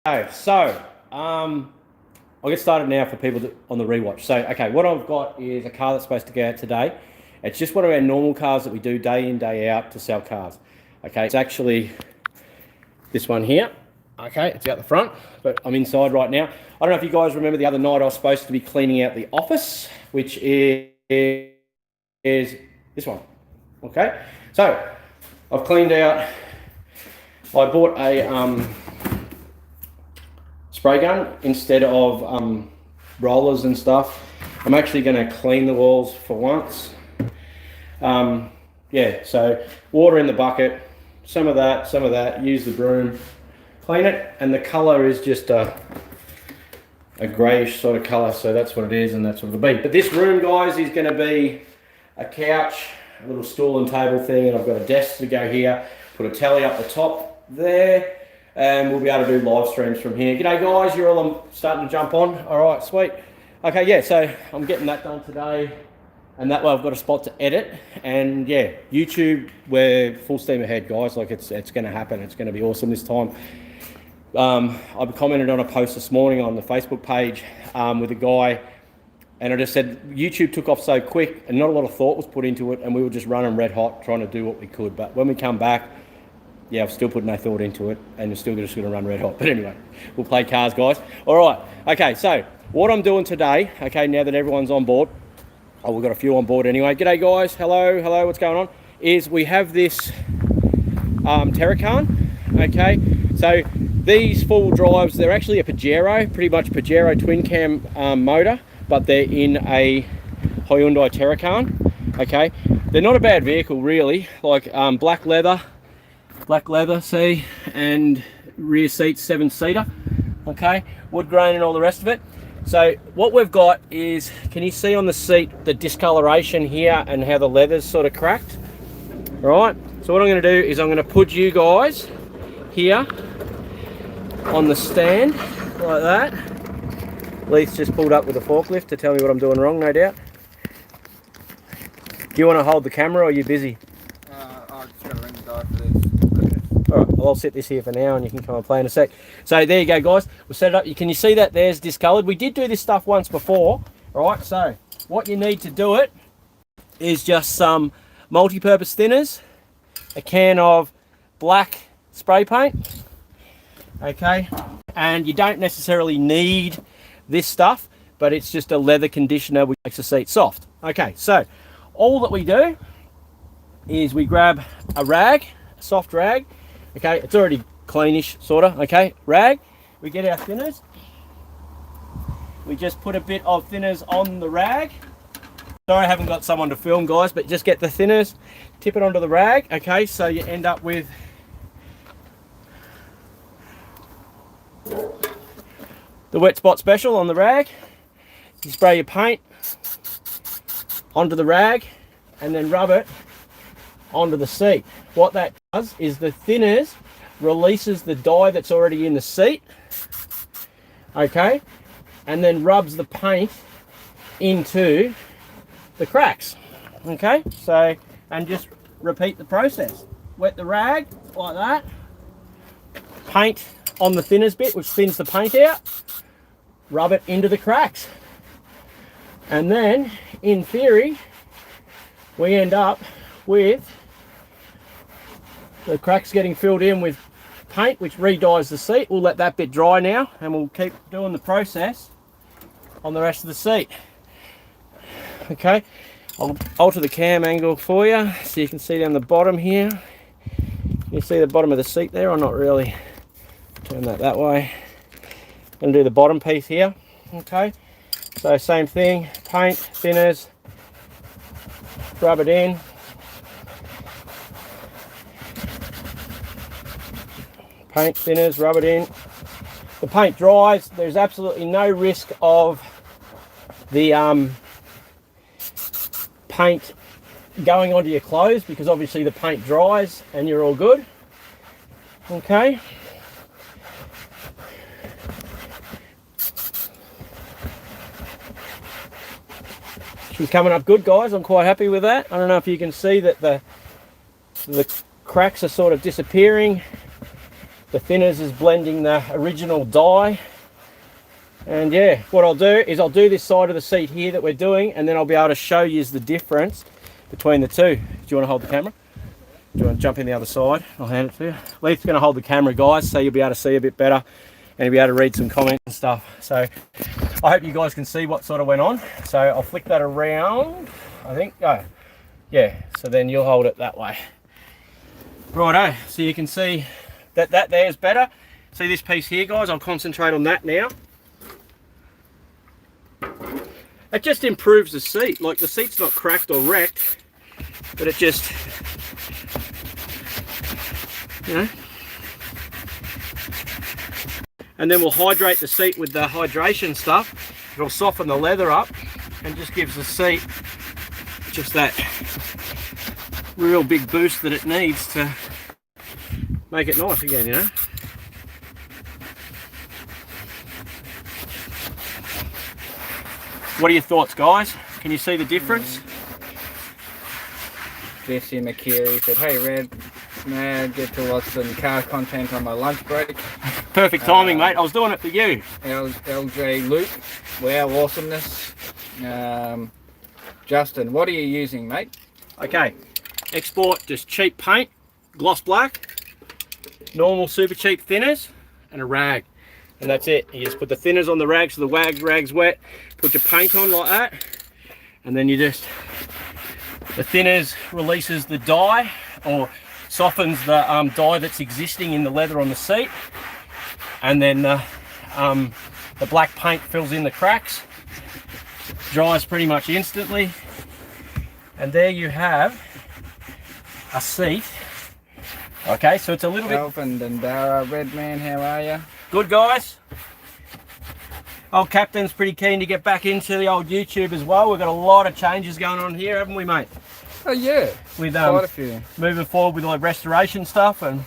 Okay, so I'll get started now for people on the rewatch. So, okay, what I've got is a car that's supposed to go out today. It's just one of our normal cars that we do day in, day out to sell cars. Okay, it's actually this one here. Okay, it's out the front, but I'm inside right now. I don't know if you guys remember the other night I was supposed to be cleaning out the office, which is this one. Okay, so I've cleaned out. I bought a spray gun instead of rollers and stuff. I'm actually going to clean the walls for once. Yeah, so water in the bucket, some of that, use the broom, clean it, and the colour is just a greyish sort of colour, so that's what it is and that's what it'll be. But this room, guys, is going to be a couch, a little stool and table thing, and I've got a desk to go here, put a telly up the top there, and we'll be able to do live streams from here. G'day guys, you're all starting to jump on. All right, sweet. Okay, yeah, so I'm getting that done today, and that way I've got a spot to edit. And yeah, YouTube, we're full steam ahead, guys. Like it's going to happen. It's going to be awesome this time. I've commented on a post this morning on the Facebook page with a guy, and I just said YouTube took off so quick and not a lot of thought was put into it, and we were just running red hot trying to do what we could. But when we come back, yeah, I've still put no thought into it, and it's still just going to run red hot. But anyway, we'll play cars, guys. All right. Okay, so what I'm doing today, okay, now that everyone's on board, oh, we've got a few on board anyway. G'day, guys. Hello, what's going on? Is we have this Terracan, okay? So these four-wheel drives, they're actually a Pajero, pretty much Pajero twin cam motor, but they're in a Hyundai Terracan, okay? They're not a bad vehicle, really. Like black leather, see, and rear seats, 7-seater, okay, wood grain and all the rest of it. So what we've got is, can you see on the seat the discoloration here and how the leather's sort of cracked? All right, so what I'm going to do is I'm going to put you guys here on the stand like that. Leith's just pulled up with a forklift to tell me what I'm doing wrong, no doubt. Do you want to hold the camera or are you busy? I've just got to ring the guy for this. All right, well, I'll set this here for now and you can come and play in a sec. So there you go, guys. We'll set it up. Can you see that there's discoloured? We did do this stuff once before. All right, so what you need to do it is just some multi-purpose thinners, a can of black spray paint, okay? And you don't necessarily need this stuff, but it's just a leather conditioner which makes the seat soft. Okay, so all that we do is we grab a rag, a soft rag. Okay, it's already cleanish, sort of, okay, rag. We get our thinners. We just put a bit of thinners on the rag. Sorry, I haven't got someone to film, guys, but just get the thinners, tip it onto the rag, okay, so you end up with the wet spot special on the rag. You spray your paint onto the rag and then rub it onto the seat. What that does is the thinners releases the dye that's already in the seat, okay, and then rubs the paint into the cracks, okay. So, and just repeat the process. Wet the rag like that, paint on the thinners bit which thins the paint out, rub it into the cracks, and then in theory we end up with the cracks getting filled in with paint which re-dyes the seat. We'll let that bit dry now and we'll keep doing the process on the rest of the seat. Okay, I'll alter the cam angle for you so you can see down the bottom here. Can you see the bottom of the seat there or not really? Turn that way. And do the bottom piece here. Okay, so same thing, paint, thinners, rub it in. Paint, thinners, rub it in. The paint dries. There's absolutely no risk of the paint going onto your clothes because obviously the paint dries and you're all good. Okay. She's coming up good, guys. I'm quite happy with that. I don't know if you can see that the cracks are sort of disappearing The thinners is blending the original dye. And yeah, what I'll do is I'll do this side of the seat here that we're doing, and then I'll be able to show you the difference between the two. Do you want to hold the camera? Do you want to jump in the other side? I'll hand it to you. Leith's going to hold the camera, guys, so you'll be able to see a bit better and you'll be able to read some comments and stuff. So I hope you guys can see what sort of went on. So I'll flick that around, I think. Oh, yeah, so then you'll hold it that way. Righto, so you can see that there is better. See this piece here, guys? I'll concentrate on that now. It just improves the seat. Like, the seat's not cracked or wrecked, but it just, you know. And then we'll hydrate the seat with the hydration stuff. It'll soften the leather up and just gives the seat just that real big boost that it needs to make it nice again, you know. What are your thoughts, guys? Can you see the difference? Jesse McKeary said, "Hey Red, may I get to watch some car content on my lunch break?" Perfect timing, mate. I was doing it for you. LJ Luke, wow, awesomeness. Justin, what are you using, mate? Okay, export just cheap paint, gloss black, normal super cheap thinners, and a rag. And that's it. You just put the thinners on the rag so the rag's wet, put your paint on like that, and then you just, the thinners releases the dye or softens the dye that's existing in the leather on the seat, and then the black paint fills in the cracks, dries pretty much instantly, and there you have a seat. Okay, so it's a little bit... Alvin Dara, Redman, how are you? Good, guys. Old Captain's pretty keen to get back into the old YouTube as well. We've got a lot of changes going on here, haven't we, mate? Oh yeah, with quite a few. Moving forward with like restoration stuff, and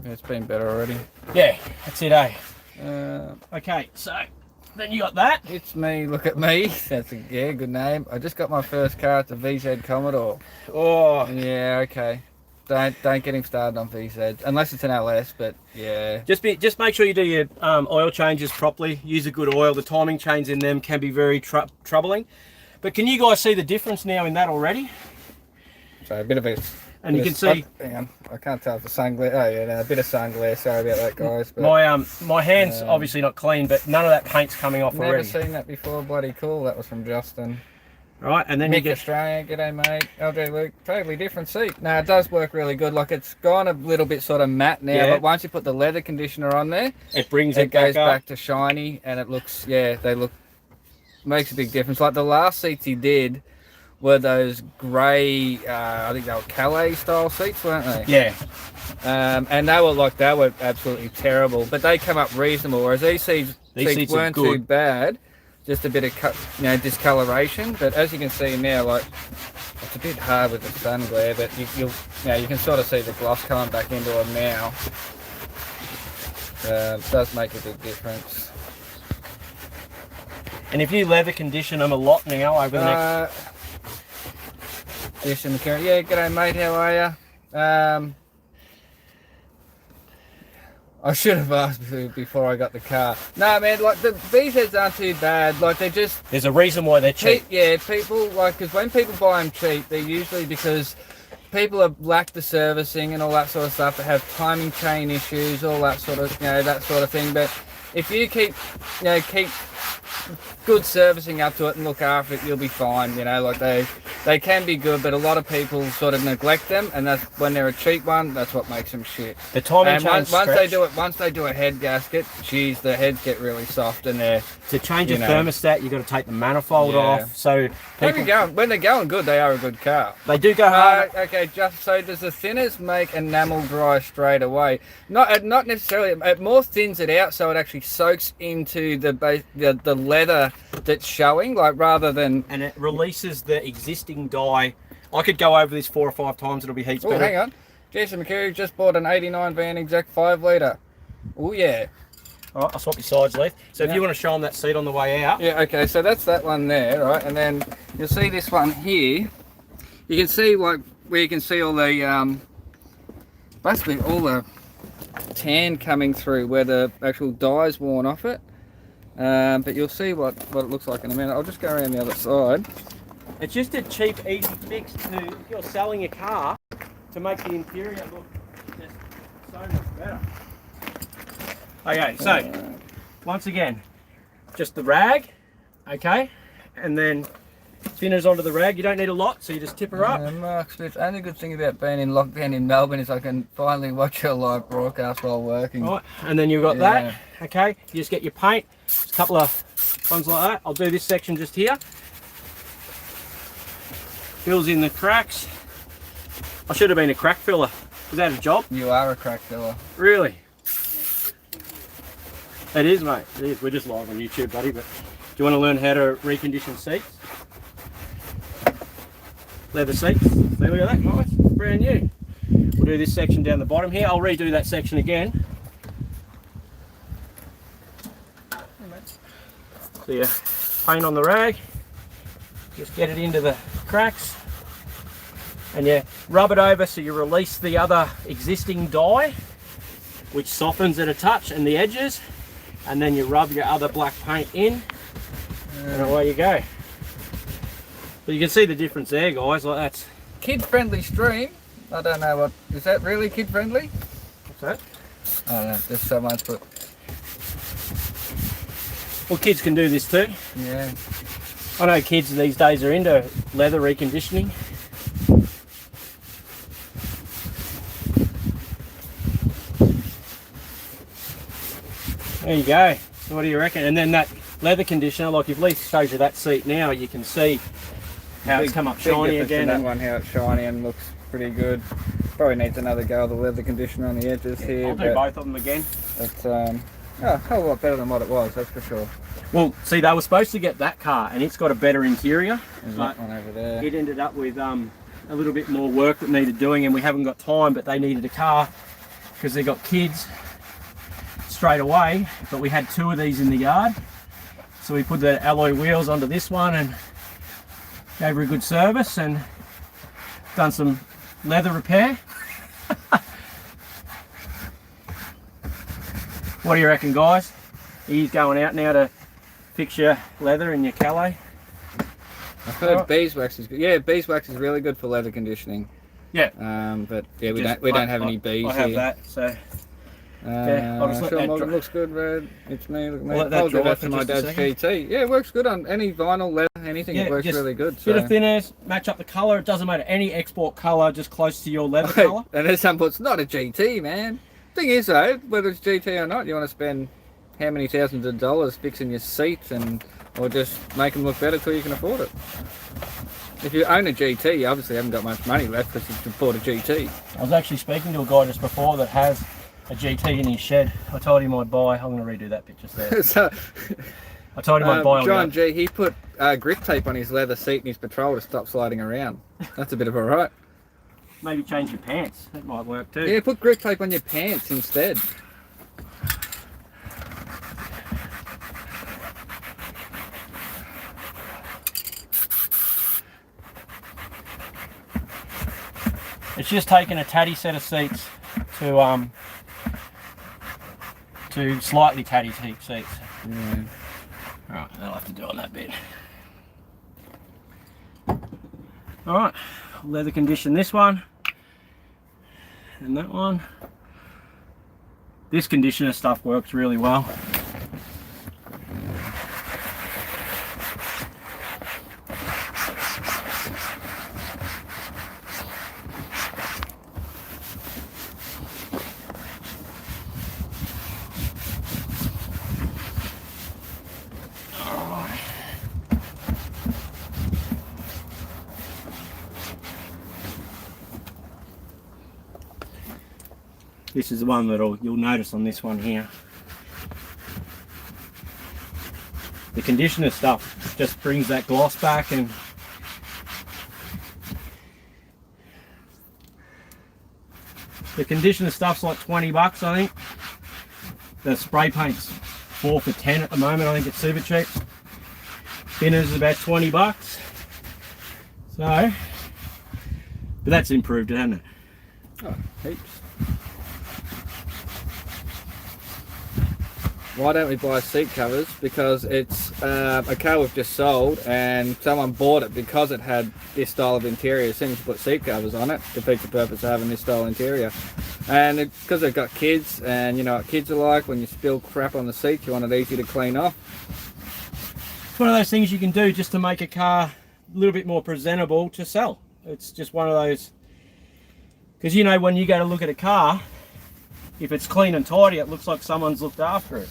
yeah, it's been better already. Yeah, that's it, eh? Okay, so then you got that. It's me. Look at me. That's a good name. I just got my first car. It's a VZ Commodore. Oh yeah, okay. Don't get him started on VZs unless it's an LS, but yeah. Just make sure you do your oil changes properly. Use a good oil. The timing chains in them can be very troubling. But can you guys see the difference now in that already? So a bit of a... And you can see... Hang on, I can't tell if the sun glare... Oh yeah, no, a bit of sun glare. Sorry about that, guys. But, my hand's obviously not clean, but none of that paint's coming off already. Never seen that before. Bloody cool. That was from Justin. Right, and then Mick you get Australia, g'day mate. LJ Luke, totally different seat. No, it does work really good. Like, it's gone a little bit sort of matte now, but once you put the leather conditioner on there, it brings it goes back to shiny, and it looks, makes a big difference. Like the last seats he did were those grey, I think they were Calais style seats, weren't they? Yeah. And they were absolutely terrible, but they come up reasonable. Whereas these seats weren't too bad. Just a bit of discoloration, but as you can see now, like, it's a bit hard with the sun glare, but you can sort of see the gloss coming back into them now. It does make a big difference. And if you leather condition them a lot now over the next... Yes, yeah, g'day mate, how are you? I should have asked before I got the car. No, man, like, the VZs aren't too bad. Like, they're just... There's a reason why they're cheap. Yeah, people, like, because when people buy them cheap, they're usually because people have lacked the servicing and all that sort of stuff. They have timing chain issues, all that sort of, that sort of thing. But if you keep good servicing up to it and look after it, you'll be fine. Like they can be good, but a lot of people sort of neglect them, and that's when they're a cheap one. That's what makes them shit. The timing chain once they do a head gasket, geez, the heads get really soft, and they're to change a thermostat. You got to take the manifold off. So when they're going good, they are a good car. They do go hard. Okay, so does the thinners make enamel dry straight away? Not necessarily. It more thins it out, so it actually soaks into the leather that's showing, like, rather than... And it releases the existing dye. I could go over this 4 or 5 times, it'll be heaps better. Hang on. Jason McCurry just bought an 89 Van Exact 5 litre. Oh yeah. Alright, I'll swap your sides, Leith. So if you want to show them that seat on the way out. Yeah, okay, so that's that one there, right? And then you'll see this one here. You can see, like, where you can see all the, basically all the tan coming through where the actual dye's worn off it. But you'll see what it looks like in a minute. I'll just go around the other side. It's just a cheap, easy fix to, if you're selling a car, to make the interior look just so much better. Okay, so once again, just the rag, okay, and then thinners onto the rag. You don't need a lot, so you just tip her up. Mark Smith, the only good thing about being in lockdown in Melbourne is I can finally watch your live broadcast while working. Right, and then you've got that, okay. You just get your paint, just a couple of ones like that. I'll do this section just here. Fills in the cracks. I should have been a crack filler. Was that a job? You are a crack filler. Really? It is, mate. It is. We're just live on YouTube, buddy. But do you want to learn how to recondition seats? Leather seats. See, look at that, guys. Brand new. We'll do this section down the bottom here. I'll redo that section again. So yeah, paint on the rag. Just get it into the cracks. And you rub it over so you release the other existing dye, which softens it a touch and the edges. And then you rub your other black paint in. And away you go. But you can see the difference there, guys. Like that's kid-friendly stream. I don't know what is that really kid-friendly? What's that? I don't know. There's so much, but well, kids can do this too. Yeah. I know kids these days are into leather reconditioning. There you go. So what do you reckon? And then that leather conditioner, like if Lisa shows you that seat now, you can see how it's come up shiny again. That one, how it's shiny and looks pretty good. Probably needs another go of the leather conditioner on the edges here. I'll do both of them again. It's a hell of a lot better than what it was, that's for sure. Well, see, they were supposed to get that car, and it's got a better interior. There's that one over there. It ended up with a little bit more work that needed doing, and we haven't got time. But they needed a car because they got kids straight away. But we had two of these in the yard, so we put the alloy wheels onto this one and gave her a good service and done some leather repair. What do you reckon, guys? He's going out now to fix your leather and your Calais. I've heard beeswax is good. Yeah, beeswax is really good for leather conditioning. Yeah. But yeah, we don't have any bees I have here. that, so. Yeah, I'll just let that dry. Looks good, Red. It's me. Look at me. I'll let that I'll do dry that for to my just a dad's second. GT. Yeah, it works good on any vinyl, leather, anything. Yeah, it works just really good. Bit So. of thinners, match up the colour. It doesn't matter any export colour, just close to your leather colour. And there's some it's not a GT, man. Thing is though, whether it's GT or not, you want to spend how many thousands of dollars fixing your seats or just make them look better till you can afford it. If you own a GT, you obviously haven't got much money left because you can afford a GT. I was actually speaking to a guy just before that has a GT in his shed. I told him I'd buy. I'm going to redo that bit just there. So, I told him I'd buy. John G, he put grip tape on his leather seat in his patrol to stop sliding around. That's a bit of a right. Maybe change your pants. That might work too. Yeah, put grip tape on your pants instead. It's just taking a tatty set of seats to slightly tatty seats. Yeah. Right, I'll have to do on that bit. Alright, leather condition this one and that one. This conditioner stuff works really well. This is the one that you'll notice on this one here. The conditioner stuff just brings that gloss back, and the conditioner stuff's like 20 bucks, I think. The spray paint's 4 for 10 at the moment. I think it's super cheap. Thinners is about 20 bucks. So, but that's improved, hasn't it? Oh, heaps. why don't we buy seat covers? Because it's a car we've just sold, and someone bought it because it had this style of interior. As soon as you put seat covers on it, defeats the purpose of having this style interior. And because they've got kids, and you know what kids are like, when you spill crap on the seats, you want it easy to clean off. It's one of those things you can do just to make a car a little bit more presentable to sell. It's just one of those, because you know, when you go to look at a car, if it's clean and tidy, it looks like someone's looked after it.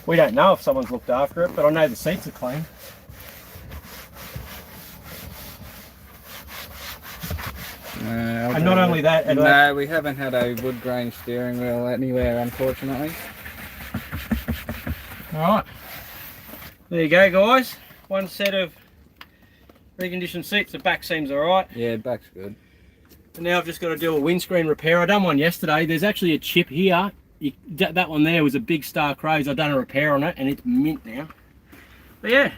We don't know if someone's looked after it, but I know the seats are clean. And not only that, no, we haven't had a wood grain steering wheel anywhere, unfortunately. Alright, there you go guys, one set of reconditioned seats. The back seems alright. Yeah, back's good. And now I've just got to do a windscreen repair. I done one yesterday. There's actually a chip here. That one there was a big Star Crows. I've done a repair on it and it's mint now. But yeah,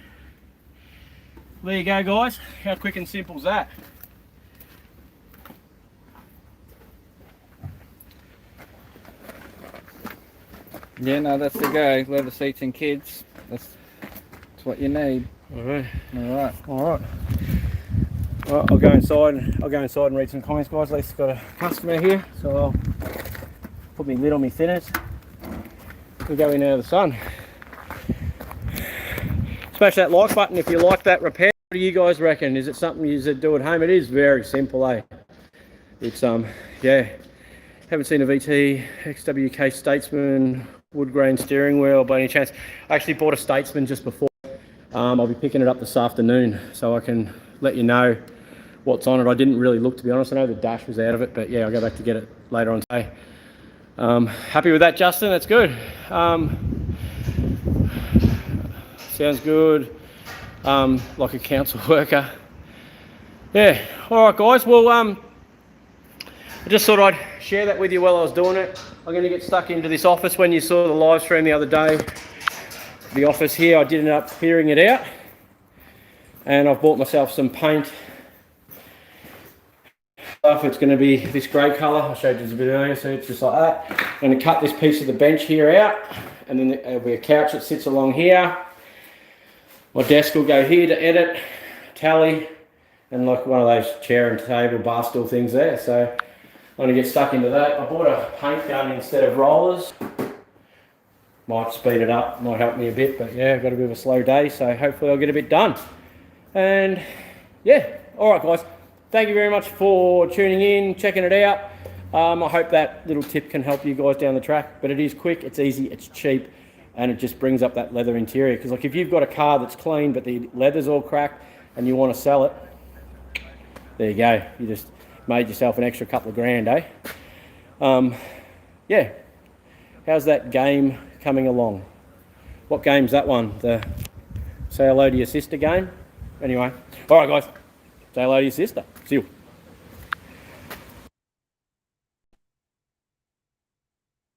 there you go guys. How quick and simple is that? Yeah, no, that's the go. Leather seats and kids. That's what you need. Alright. Alright. Alright. Well, I'll go inside and read some comments guys. At least I've got a customer here, so I'll put my lid on my thinners. We'll go in out of the sun. Smash that like button if you like that repair. What do you guys reckon? Is it something you should do at home? It is very simple, eh? It's yeah. Haven't seen a VT XWK Statesman wood grain steering wheel by any chance. I actually bought a Statesman just before. I'll be picking it up this afternoon so I can let you know what's on it. I didn't really look, to be honest. I know the dash was out of it, but yeah, I'll go back to get it later on today. Happy with that, Justin? That's good. Sounds good. Like a council worker. Yeah. All right, guys. Well, I just thought I'd share that with you while I was doing it. I'm going to get stuck into this office. When you saw the live stream the other day, the office here, I did end up clearing it out. And I've bought myself some paint. It's going to be this grey colour. I showed you a bit earlier, so it's just like that. I'm going to cut this piece of the bench here out, and then there'll be a couch that sits along here. My desk will go here to edit, tally, and like one of those chair and table bar stool things there. So I'm going to get stuck into that. I bought a paint gun instead of rollers. Might speed it up, might help me a bit, but yeah, I've got a bit of a slow day, so hopefully I'll get a bit done. And yeah, all right guys, thank you very much for tuning in, checking it out. I hope that little tip can help you guys down the track, but it is quick, it's easy, it's cheap, and it just brings up that leather interior. Because like if you've got a car that's clean but the leather's all cracked and you want to sell it, there you go, you just made yourself an extra couple of grand, eh? Yeah, how's that game coming along? What game's that one? The say hello to your sister game? Anyway, all right guys, say hello to your sister. See you.